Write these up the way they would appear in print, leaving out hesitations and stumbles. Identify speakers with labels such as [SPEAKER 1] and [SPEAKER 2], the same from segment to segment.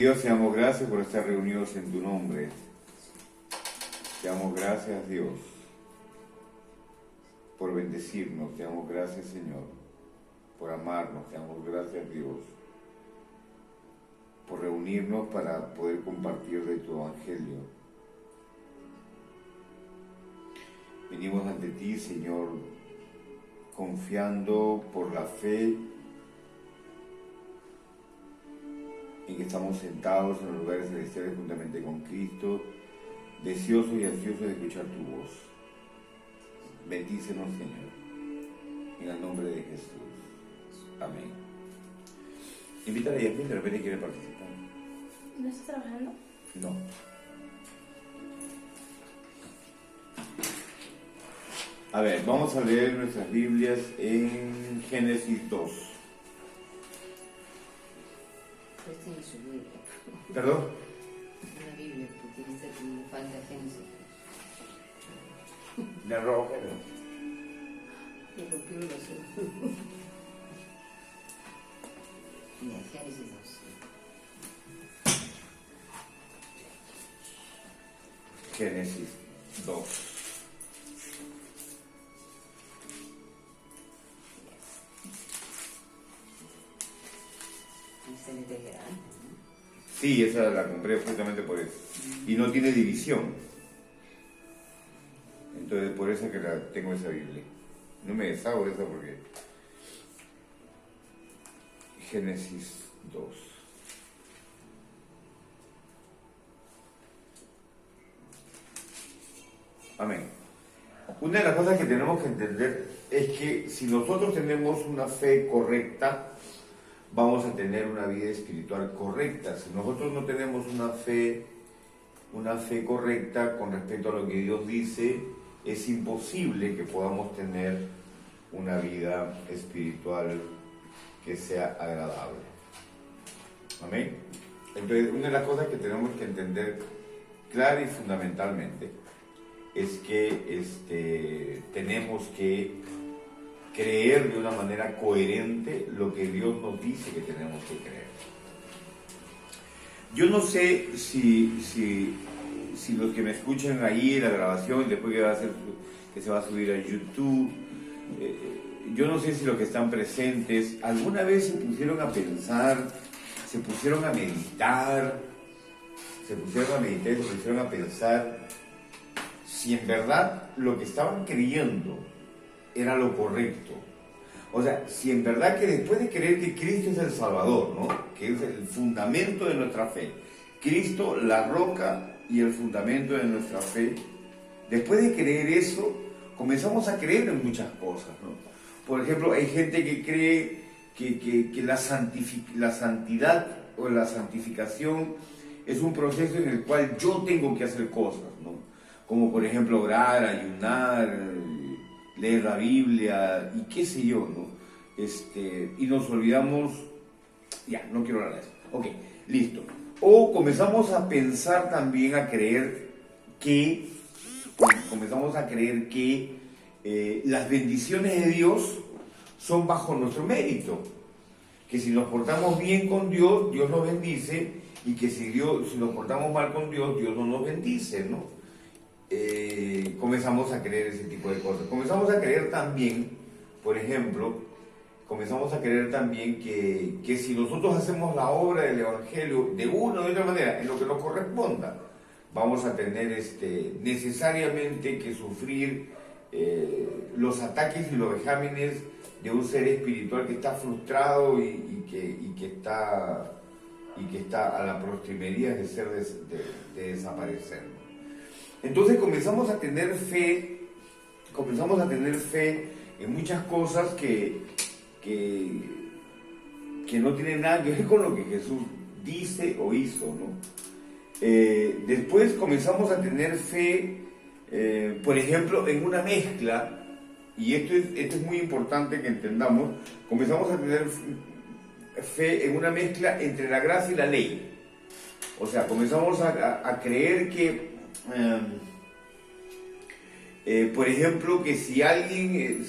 [SPEAKER 1] Dios, te damos gracias por estar reunidos en tu nombre. Te damos gracias, Dios, por bendecirnos. Te damos gracias, Señor, por amarnos. Te damos gracias, Dios, por reunirnos para poder compartir de tu evangelio. Venimos ante ti, Señor, confiando por la fe en que estamos sentados en los lugares celestiales juntamente con Cristo, deseosos y ansiosos de escuchar tu voz. Bendícenos, Señor, en el nombre de Jesús. Amén. Invítale a Yasmin, de repente quiere participar.
[SPEAKER 2] ¿No estás trabajando?
[SPEAKER 1] No. A ver, vamos a leer nuestras Biblias en Génesis 2.
[SPEAKER 3] Tiene su Biblia.
[SPEAKER 1] ¿Perdón?
[SPEAKER 3] Una Biblia que utiliza como falta Génesis.
[SPEAKER 1] De rojo.
[SPEAKER 3] Me copió lo suyo. Mira, Génesis 2.
[SPEAKER 1] Génesis 2.
[SPEAKER 3] Se le grande, ¿no?
[SPEAKER 1] Sí, esa la compré justamente por eso. Y no tiene división. Entonces, por eso es que tengo esa Biblia. No me deshago de esa porque... Génesis 2. Amén. Una de las cosas que tenemos que entender es que si nosotros tenemos una fe correcta, vamos a tener una vida espiritual correcta. Si nosotros no tenemos una fe correcta con respecto a lo que Dios dice, es imposible que podamos tener una vida espiritual que sea agradable. Amén. Entonces, una de las cosas que tenemos que entender clara y fundamentalmente es que tenemos que creer de una manera coherente lo que Dios nos dice que tenemos que creer. Yo no sé si los que me escuchan ahí en la grabación, después que se va a subir a YouTube, yo no sé si los que están presentes alguna vez se pusieron a pensar, se pusieron a meditar, se pusieron a pensar si en verdad lo que estaban creyendo era lo correcto. O sea, si en verdad que después de creer que Cristo es el Salvador, ¿no?, que es el fundamento de nuestra fe, Cristo, la roca y el fundamento de nuestra fe, después de creer eso, comenzamos a creer en muchas cosas, ¿no? Por ejemplo, hay gente que cree que la santidad o la santificación es un proceso en el cual yo tengo que hacer cosas, ¿no? Como por ejemplo orar, ayunar, leer la Biblia y qué sé yo, ¿no? Y nos olvidamos, ya, no quiero hablar de eso. Ok, listo. O comenzamos a pensar también, a creer que las bendiciones de Dios son bajo nuestro mérito. Que si nos portamos bien con Dios, Dios nos bendice, y que si nos portamos mal con Dios, Dios no nos bendice, ¿no? Comenzamos a creer ese tipo de cosas. Comenzamos a creer también, por ejemplo, que si nosotros hacemos la obra del Evangelio de una o de otra manera, en lo que nos corresponda, vamos a tener necesariamente que sufrir los ataques y los vejámenes de un ser espiritual que está frustrado y que está a la postrimería de desaparecer. Entonces comenzamos a tener fe en muchas cosas que no tienen nada que ver con lo que Jesús dice o hizo, ¿no? Después comenzamos a tener fe, por ejemplo, en una mezcla, y esto es muy importante que entendamos, comenzamos a tener fe en una mezcla entre la gracia y la ley. O sea, comenzamos a creer que por ejemplo, que si alguien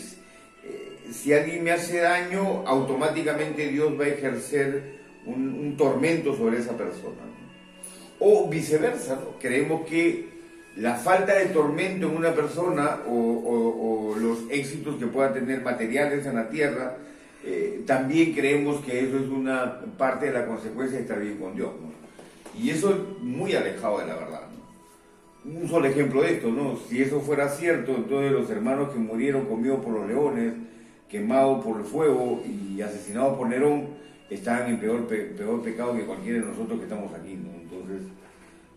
[SPEAKER 1] me hace daño, automáticamente Dios va a ejercer un tormento sobre esa persona, ¿no? O viceversa, ¿no? Creemos que la falta de tormento en una persona o los éxitos que pueda tener materiales en la tierra, también creemos que eso es una parte de la consecuencia de estar bien con Dios, ¿no? Y eso es muy alejado de la verdad, ¿no? Un solo ejemplo de esto, ¿no? Si eso fuera cierto, entonces los hermanos que murieron comidos por los leones, quemados por el fuego y asesinados por Nerón, están en peor pecado que cualquiera de nosotros que estamos aquí, ¿no? Entonces,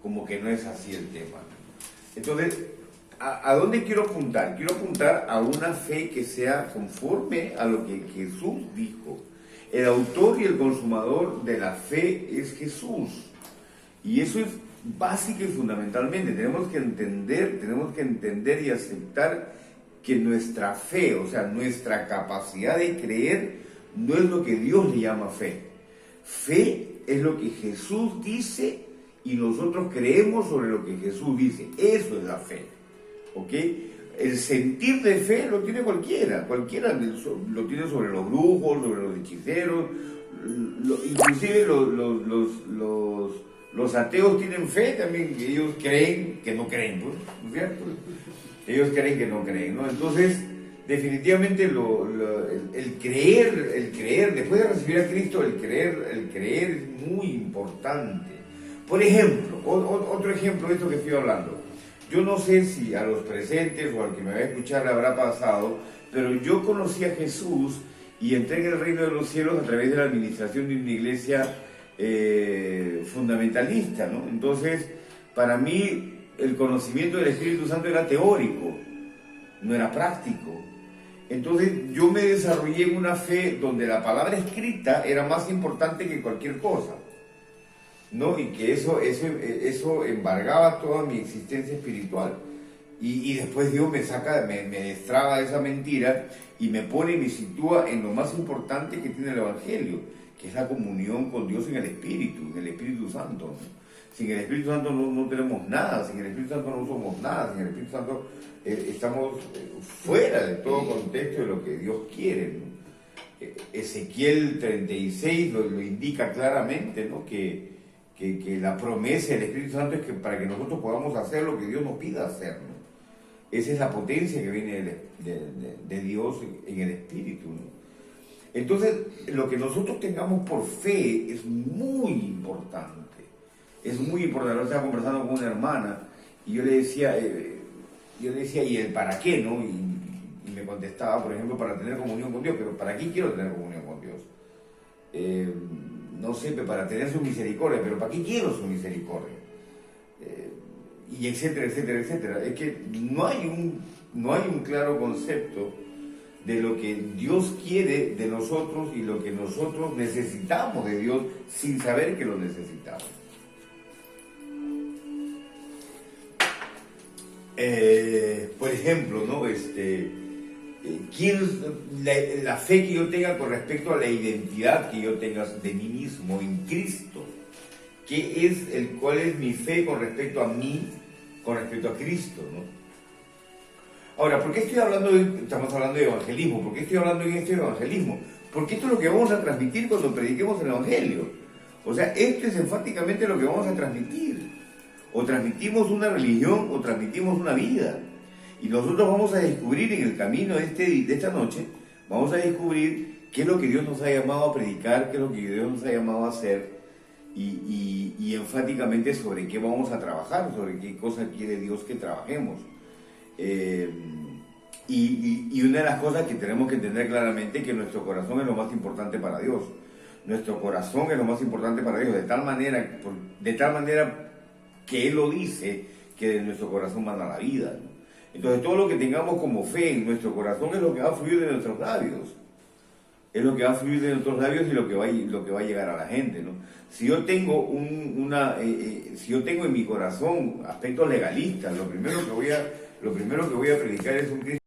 [SPEAKER 1] como que no es así el tema. Entonces, ¿a dónde quiero apuntar? Quiero apuntar a una fe que sea conforme a lo que Jesús dijo. El autor y el consumador de la fe es Jesús. Y eso es básico y fundamentalmente. Tenemos que entender y aceptar que nuestra fe, o sea, nuestra capacidad de creer, no es lo que Dios le llama fe. Fe es lo que Jesús dice y nosotros creemos sobre lo que Jesús dice. Eso es la fe, ¿ok? El sentir de fe lo tiene cualquiera lo tiene sobre los brujos, sobre los hechiceros, inclusive los ateos tienen fe también, que ellos creen que no creen, ¿no es cierto? Ellos creen que no creen, ¿no? Entonces, definitivamente el creer, después de recibir a Cristo, el creer es muy importante. Por ejemplo, otro ejemplo de esto que estoy hablando. Yo no sé si a los presentes o al que me va a escuchar le habrá pasado, pero yo conocí a Jesús y entré en el reino de los cielos a través de la administración de una iglesia fundamentalista, ¿no? Entonces, para mí, el conocimiento del Espíritu Santo era teórico, no era práctico. Entonces, yo me desarrollé en una fe donde la palabra escrita era más importante que cualquier cosa, ¿no? Y que eso embargaba toda mi existencia espiritual. Y después Dios me destraba de esa mentira y me pone y me sitúa en lo más importante que tiene el Evangelio, que es la comunión con Dios en el Espíritu Santo, ¿no? Sin el Espíritu Santo no tenemos nada, sin el Espíritu Santo no somos nada, sin el Espíritu Santo estamos fuera de todo contexto de lo que Dios quiere, ¿no? Ezequiel 36 lo indica claramente, ¿no? Que la promesa del Espíritu Santo es que para que nosotros podamos hacer lo que Dios nos pida hacer, ¿no? Esa es la potencia que viene de Dios en el Espíritu, ¿no? Entonces, lo que nosotros tengamos por fe es muy importante. Es muy importante. Yo estaba conversando con una hermana y yo le decía, ¿y el para qué, no? Y me contestaba, por ejemplo, para tener comunión con Dios. Pero ¿para qué quiero tener comunión con Dios? No sé, para tener su misericordia. ¿Pero para qué quiero su misericordia? Y etcétera, etcétera, etcétera. Es que no hay un claro concepto de lo que Dios quiere de nosotros y lo que nosotros necesitamos de Dios sin saber que lo necesitamos. Por ejemplo, ¿no? La fe que yo tenga con respecto a la identidad que yo tenga de mí mismo en Cristo. ¿Cuál es mi fe con respecto a mí, con respecto a Cristo, ¿no? Ahora, ¿por qué estamos hablando de evangelismo? ¿Por qué estoy hablando en este evangelismo? Porque esto es lo que vamos a transmitir cuando prediquemos el evangelio. O sea, esto es enfáticamente lo que vamos a transmitir. O transmitimos una religión o transmitimos una vida. Y nosotros vamos a descubrir en el camino de esta noche, vamos a descubrir qué es lo que Dios nos ha llamado a predicar, qué es lo que Dios nos ha llamado a hacer, y enfáticamente sobre qué vamos a trabajar, sobre qué cosa quiere Dios que trabajemos. Y una de las cosas que tenemos que entender claramente es que nuestro corazón es lo más importante para Dios. Nuestro corazón es lo más importante para Dios, de tal manera que Él lo dice, que de nuestro corazón manda la vida, ¿no? Entonces todo lo que tengamos como fe en nuestro corazón es lo que va a fluir de nuestros labios. Es lo que va a fluir de nuestros labios y lo que va a llegar a la gente, ¿no? Si yo tengo en mi corazón aspectos legalistas, lo primero que voy a predicar es un Cristo